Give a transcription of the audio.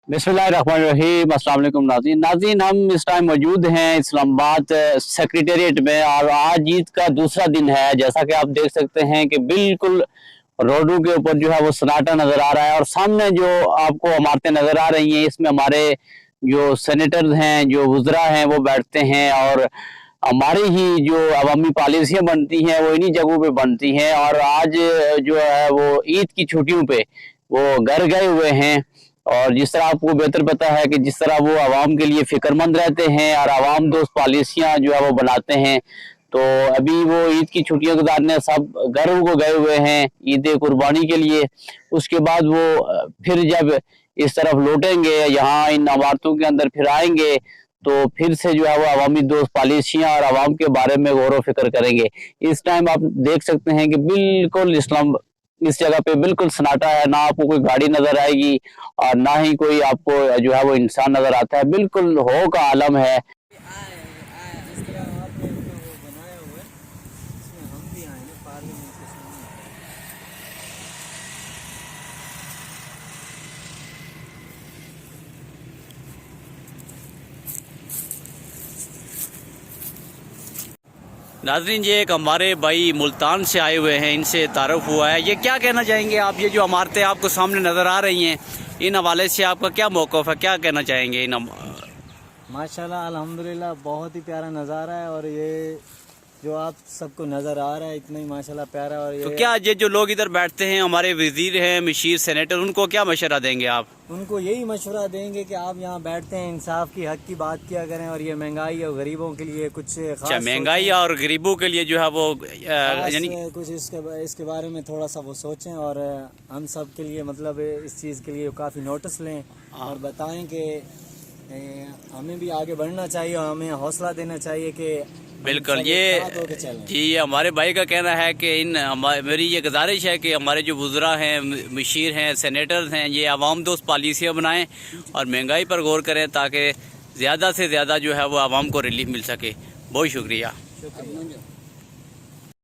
बिस्मिल्लाहिर्रहमानिर्रहीम। अस्सलाम वालेकुम नाज़रीन, हम इस टाइम मौजूद हैं इस्लामाबाद सेक्रेटेरिएट में और आज ईद का दूसरा दिन है। जैसा कि आप देख सकते हैं कि बिल्कुल रोडों के ऊपर जो है वो सन्नाटा नजर आ रहा है और सामने जो आपको इमारतें नजर आ रही हैं इसमें हमारे जो सेनेटर्स हैं, जो वज़रा हैं, वो बैठते हैं और हमारी ही जो अवामी पॉलिसियाँ बनती हैं वो इन्हीं जगहों पे बनती हैं। और आज जो है वो ईद की छुट्टियों पे वो घर गए हुए हैं और जिस तरह आपको बेहतर पता है कि जिस तरह वो आवाम के लिए फिक्रमंद रहते हैं और आवाम दोस्त पॉलिसियाँ जो है वो बनाते हैं, तो अभी वो ईद की छुट्टियां गुजारने सब घरों को गए हुए हैं ईद कुर्बानी के लिए। उसके बाद वो फिर जब इस तरफ लौटेंगे, यहाँ इन इमारतों के अंदर फिर आएंगे, तो फिर से जो है वो अवामी दोस्त पॉलिसियाँ और आवाम के बारे में गौर व फिक्र करेंगे। इस टाइम आप देख सकते हैं कि बिल्कुल इस जगह पे बिल्कुल सन्नाटा है, ना आपको कोई गाड़ी नजर आएगी और ना ही कोई आपको जो है वो इंसान नजर आता है। बिल्कुल हो का आलम है। नाज़रीन, ये एक हमारे भाई मुल्तान से आए हुए हैं, इनसे तारुफ हुआ है। ये क्या कहना चाहेंगे आप, ये जो इमारतें आपको सामने नज़र आ रही हैं, इन हवाले से आपका क्या मौक़िफ़ है, क्या कहना चाहेंगे इन माशाल्लाह अल्हम्दुलिल्लाह बहुत ही प्यारा नज़ारा है। और ये जो आप सबको नज़र आ रहा है इतना ही माशाल्लाह प्यारा। और तो क्या ये जो लोग इधर बैठते हैं, हमारे वज़ीर हैं, मशीर सेनेटर, उनको क्या मशवरा देंगे आप? उनको यही मशवरा देंगे कि आप यहाँ बैठते हैं, इंसाफ की हक की बात किया करें और ये महंगाई और गरीबों के लिए कुछ खास महंगाई और गरीबों के लिए जो है वो यानी कुछ इसके बारे में थोड़ा सा वो सोचें और हम सब के लिए मतलब इस चीज़ के लिए काफ़ी नोटिस लें और बताएं कि हमें भी आगे बढ़ना चाहिए और हमें हौसला देना चाहिए कि बिल्कुल। ये हमारे भाई का कहना है कि मेरी ये गुजारिश है कि हमारे जो वज़रा हैं, मशीर हैं, सेनेटर्स हैं, ये आवाम दोस्त पॉलिसियाँ बनाएं और महंगाई पर गौर करें ताकि ज़्यादा से ज़्यादा जो है वो आवाम को रिलीफ मिल सके। बहुत शुक्रिया।